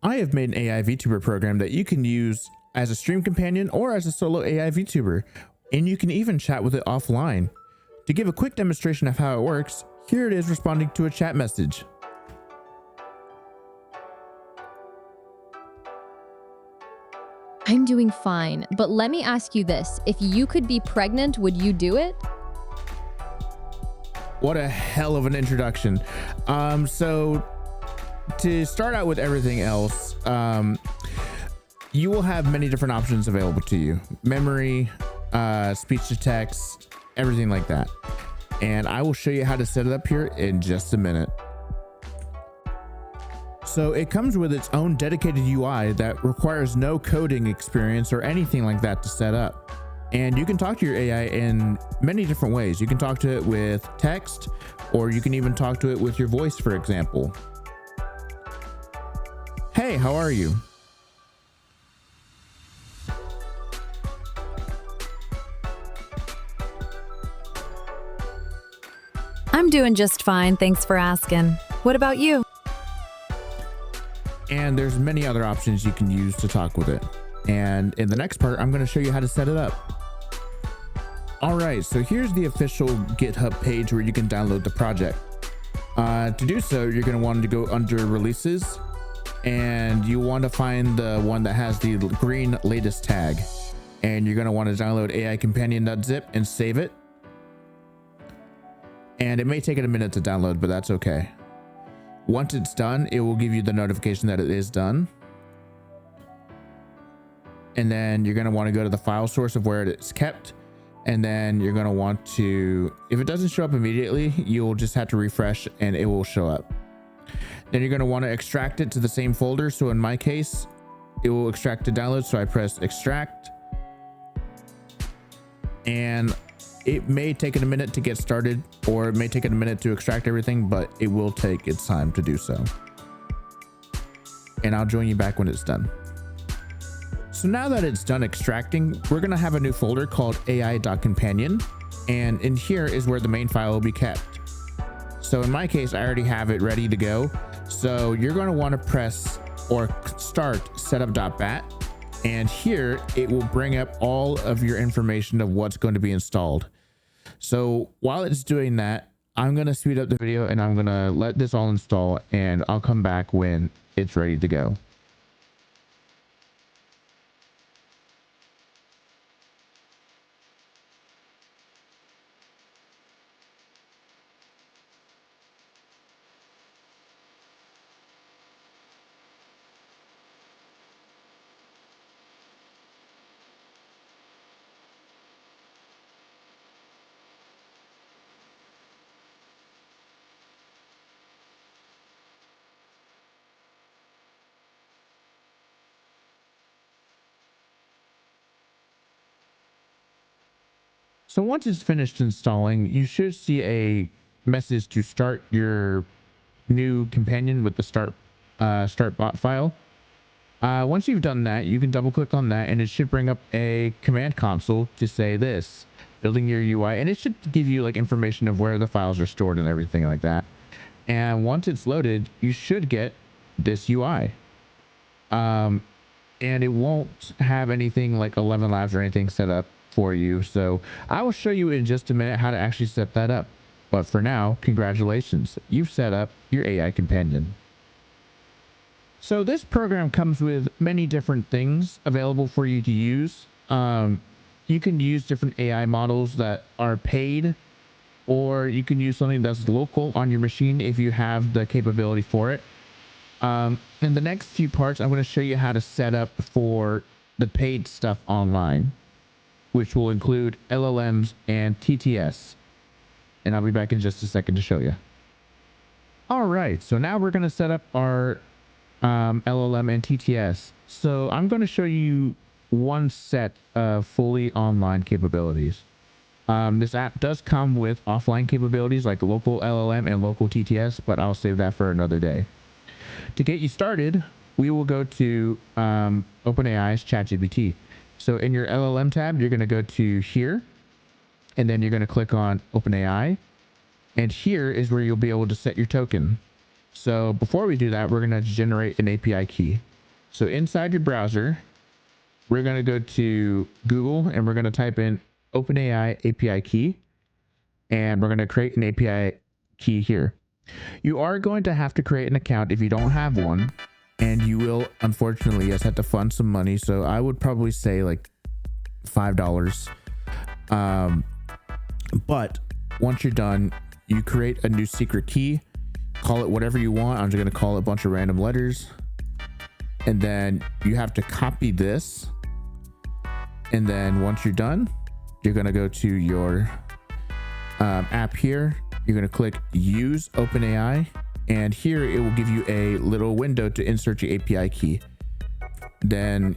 I have made an AI VTuber program that you can use as a stream companion or as a solo AI VTuber, and you can even chat with it offline. To give a quick demonstration of how it works, here it is responding to a chat message. I'm doing fine, but let me ask you this. If you could be pregnant, would you do it? What a hell of an introduction. So to start out with everything else, you will have many different options available to you. Memory, speech to text, everything like that. And I will show you how to set it up here in just a minute. So it comes with its own dedicated UI that requires no coding experience or anything like that to set up. And you can talk to your AI in many different ways. You can talk to it with text, or you can even talk to it with your voice, for example. Hey, how are you? I'm doing just fine, thanks for asking. What about you? And there's many other options you can use to talk with it. And in the next part, I'm going to show you how to set it up. All right, so here's the official GitHub page where you can download the project. To do so, you're going to want to go under releases, and you want to find the one that has the green latest tag. And you're going to want to download AI companion.zip and save it. And it may take it a minute to download, but that's okay. Once it's done, it will give you the notification that it is done. And then you're going to want to go to the file source of where it's kept. And then you're going to want to, if it doesn't show up immediately, you'll just have to refresh and it will show up. Then you're going to want to extract it to the same folder. So in my case, it will extract to download. So I press extract. And it may take it a minute to get started, or it may take it a minute to extract everything, but it will take its time to do so. And I'll join you back when it's done. So now that it's done extracting, we're going to have a new folder called ai.companion. And in here is where the main file will be kept. So in my case, I already have it ready to go. So you're going to want to press or start setup.bat. And here it will bring up all of your information of what's going to be installed. So while it's doing that, I'm going to speed up the video and I'm going to let this all install, and I'll come back when it's ready to go. So once it's finished installing, you should see a message to start your new companion with the start bot file. Once you've done that, you can double click on that and it should bring up a command console to say this, building your UI, and it should give you like information of where the files are stored and everything like that. And once it's loaded, you should get this UI. And it won't have anything like 11 labs or anything set up for you. So I will show you in just a minute how to actually set that up. But for now, congratulations, you've set up your AI companion. So this program comes with many different things available for you to use. You can use different AI models that are paid, or you can use something that's local on your machine if you have the capability for it. In the next few parts, I'm going to show you how to set up for the paid stuff online, which will include LLMs and TTS. And I'll be back in just a second to show you. All right, so now we're going to set up our LLM and TTS. So I'm going to show you one set of fully online capabilities. This app does come with offline capabilities like local LLM and local TTS, but I'll save that for another day. To get you started, we will go to OpenAI's ChatGPT. So in your LLM tab, you're going to go to here, and then you're going to click on OpenAI. And here is where you'll be able to set your token. So before we do that, we're going to generate an API key. So inside your browser, we're going to go to Google and we're going to type in OpenAI API key, and we're going to create an API key here. You are going to have to create an account if you don't have one, and you will unfortunately yes have to fund some money. So I would probably say like $5. But once you're done, you create a new secret key, call it whatever you want. I'm just going to call it a bunch of random letters. And then you have to copy this. And then once you're done, you're going to go to your app here. You're going to click use OpenAI. And here it will give you a little window to insert your API key. Then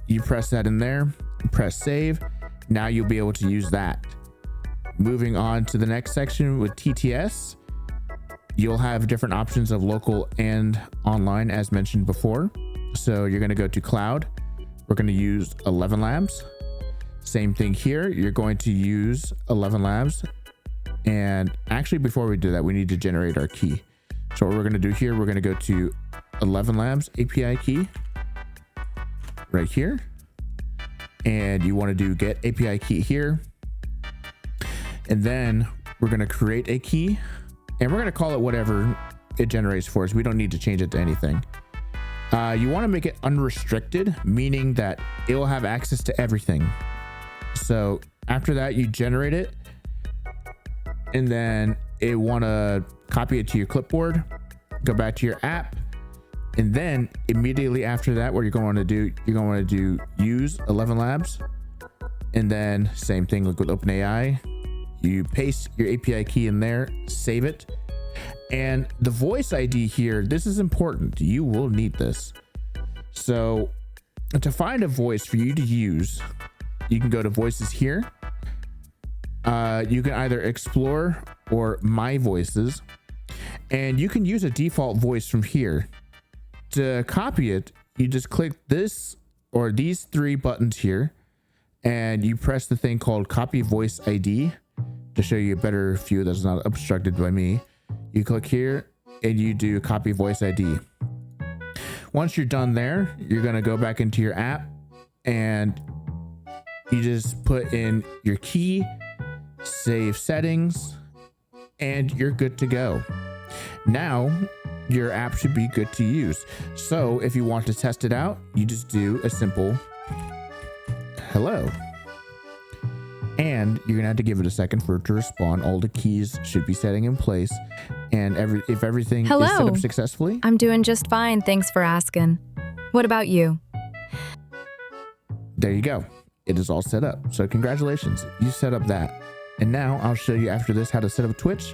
you press that in there, press save. Now you'll be able to use that. Moving on to the next section with TTS, you'll have different options of local and online as mentioned before. So you're going to go to cloud. We're going to use 11 Labs. Same thing here. You're going to use 11 Labs. And actually, before we do that, we need to generate our key. So what we're going to do here, we're going to go to 11 Labs API key right here. And you want to do get API key here. And then we're going to create a key, and we're going to call it whatever it generates for us. We don't need to change it to anything. You want to make it unrestricted, meaning that it will have access to everything. So after that, you generate it, and then it want to copy it to your clipboard, go back to your app, and then immediately after that, what you're going to do, you're going to do use 11 Labs, and then same thing like with OpenAI. You paste your API key in there, save it. And the voice ID here, this is important. You will need this. So to find a voice for you to use, you can go to voices here. You can either explore or my voices, and you can use a default voice from here. To copy it, you just click this or these three buttons here, and you press the thing called copy voice ID. To show you a better view that's not obstructed by me, you click here and you do copy voice ID. Once you're done there, you're going to go back into your app and you just put in your key, save settings, and you're good to go. Now your app should be good to use. So if you want to test it out, you just do a simple hello. And you're gonna have to give it a second for it to respond. All the keys should be setting in place, and if everything is set up successfully. I'm doing just fine, thanks for asking. What about you? There you go. It is all set up. So congratulations, you set up that. And now I'll show you after this how to set up Twitch,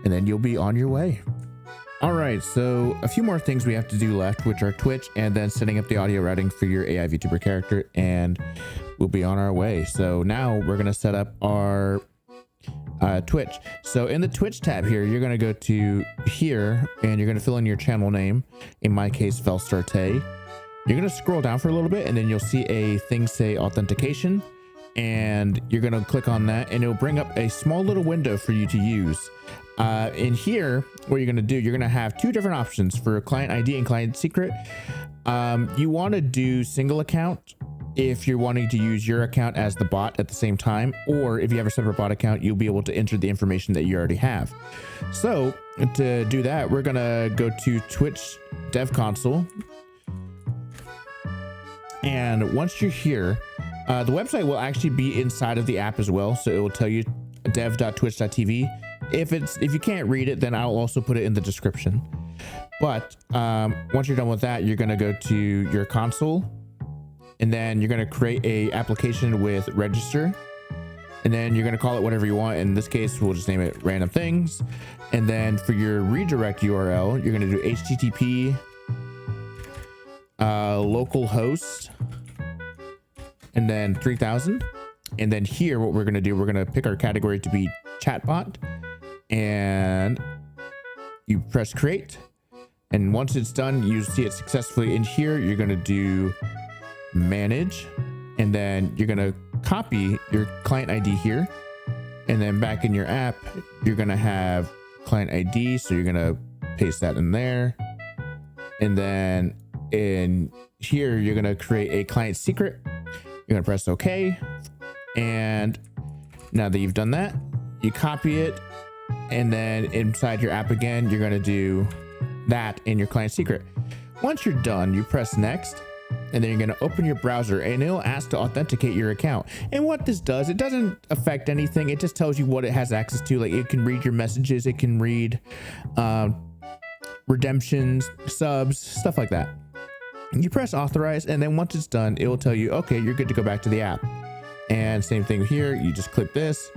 and then you'll be on your way. All right, so a few more things we have to do left, which are Twitch and then setting up the audio routing for your AI VTuber character, and we'll be on our way. So now we're going to set up our Twitch. So in the Twitch tab here, you're going to go to here and you're going to fill in your channel name. In my case, Felstarte. You're going to scroll down for a little bit and then you'll see a thing say authentication, and you're going to click on that and it'll bring up a small little window for you to use. In here, what you're going to do, you're going to have two different options for client ID and client secret. You want to do single account if you're wanting to use your account as the bot at the same time, or if you have a separate bot account, you'll be able to enter the information that you already have. So to do that, we're going to go to Twitch Dev Console. And once you're here, the website will actually be inside of the app as well. So it will tell you dev.twitch.tv. If you can't read it, then I'll also put it in the description. But once you're done with that, you're going to go to your console, and then you're going to create a application with register, and then you're going to call it whatever you want. In this case, we'll just name it random things. And then for your redirect URL, you're going to do HTTP localhost and then 3000. And then here, what we're going to do, we're going to pick our category to be chatbot, and you press create. And once it's done, you see it successfully in here. You're going to do manage, and then you're going to copy your client ID here. And then back in your app, you're going to have client ID. So you're going to paste that in there. And then And here you're going to create a client secret. You're going to press OK. And now that you've done that, you copy it. And then inside your app again, you're going to do that in your client secret. Once you're done, you press next. And then you're going to open your browser and it'll ask to authenticate your account. And what this does, it doesn't affect anything. It just tells you what it has access to. Like it can read your messages. It can read redemptions, subs, stuff like that. You press authorize. And then once it's done, it will tell you, okay, you're good to go back to the app. And same thing here. You just click this.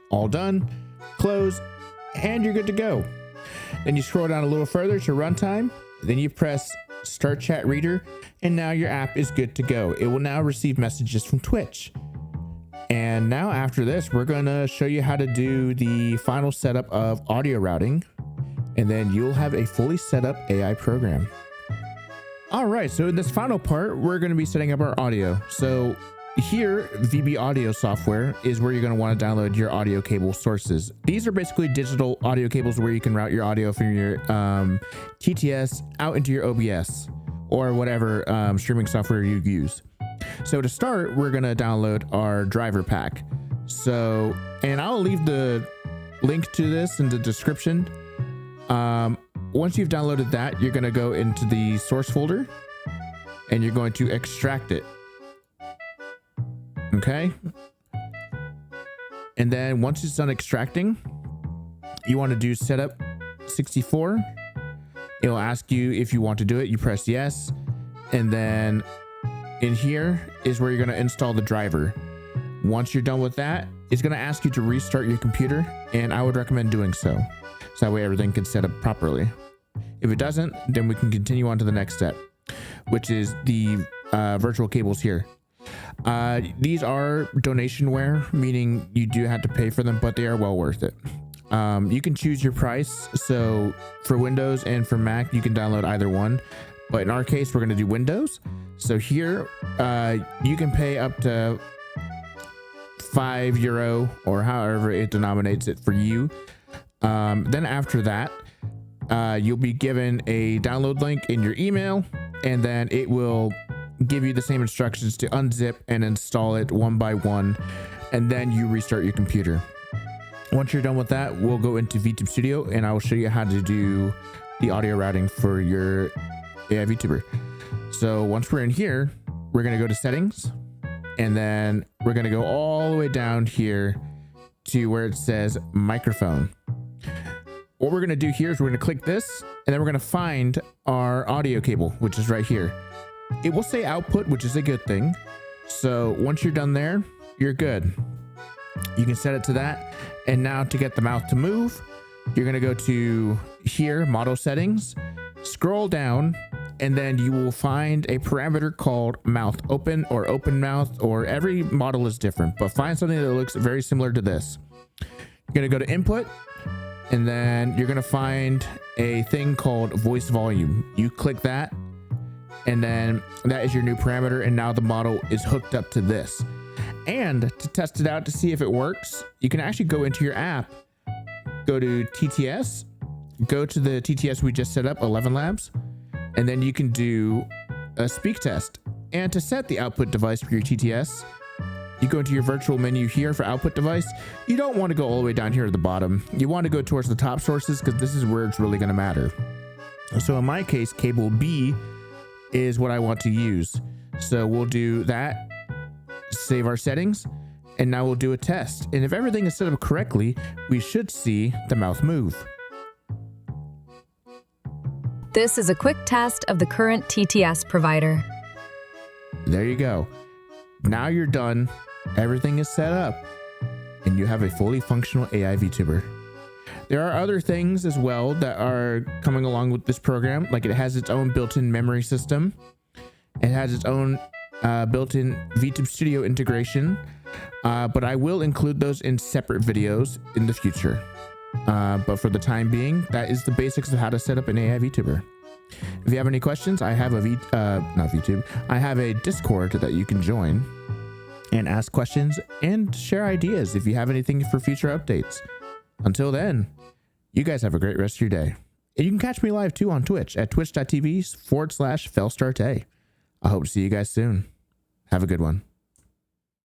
All done. Close. And you're good to go. Then you scroll down a little further to runtime. Then you press Start Chat Reader, and now your app is good to go. It will now receive messages from Twitch. And now after this, we're going to show you how to do the final setup of audio routing, and then you'll have a fully set up AI program. All right, so in this final part, we're going to be setting up our audio. So here, VB Audio software is where you're going to want to download your audio cable sources. These are basically digital audio cables where you can route your audio from your TTS out into your OBS or whatever streaming software you use. So to start, we're going to download our driver pack. So, and I'll leave the link to this in the description. Once you've downloaded that, you're going to go into the source folder and you're going to extract it. Okay. And then once it's done extracting, you want to do setup 64. It'll ask you if you want to do it. You press yes. And then in here is where you're going to install the driver. Once you're done with that, it's going to ask you to restart your computer. And I would recommend doing so. So that way everything can set up properly. If it doesn't, then we can continue on to the next step, which is the virtual cables here. These are donationware, meaning you do have to pay for them, but they are well worth it. You can choose your price. So for Windows and for Mac, you can download either one. But in our case, we're going to do Windows. So here, you can pay up to €5 or however it denominates it for you. Then after that, you'll be given a download link in your email, and then it will give you the same instructions to unzip and install it one by one, and then you restart your computer. Once you're done with that, we'll go into VTube Studio and I will show you how to do the audio routing for your AI VTuber. So once we're in here, we're going to go to settings, and then we're going to go all the way down here to where it says microphone. What we're going to do here is we're going to click this, and then we're going to find our audio cable, which is right here. It will say output, which is a good thing. So once you're done there, you're good. You can set it to that. And now to get the mouth to move, you're going to go to here, model settings, scroll down, and then you will find a parameter called mouth open or open mouth, or every model is different, but find something that looks very similar to this. You're going to go to input, and then you're going to find a thing called voice volume. You click that, and then that is your new parameter. And now the model is hooked up to this. And to test it out to see if it works, you can actually go into your app, go to TTS, go to the TTS we just set up, 11 Labs, and then you can do a speak test. And to set the output device for your TTS, you go into your virtual menu here for output device. You don't want to go all the way down here at the bottom. You want to go towards the top sources because this is where it's really going to matter. So in my case, cable B is what I want to use. So we'll do that, save our settings, and now we'll do a test. And if everything is set up correctly, we should see the mouth move. This is a quick test of the current TTS provider. There you go. Now you're done. Everything is set up, and you have a fully functional AI VTuber. There are other things as well that are coming along with this program. Like it has its own built-in memory system. It has its own built-in VTube Studio integration. But I will include those in separate videos in the future. But for the time being, that is the basics of how to set up an AI VTuber. If you have any questions, I have I have a Discord that you can join and ask questions and share ideas if you have anything for future updates. Until then, you guys have a great rest of your day. And you can catch me live too on Twitch at twitch.tv/Felstarte. I hope to see you guys soon. Have a good one.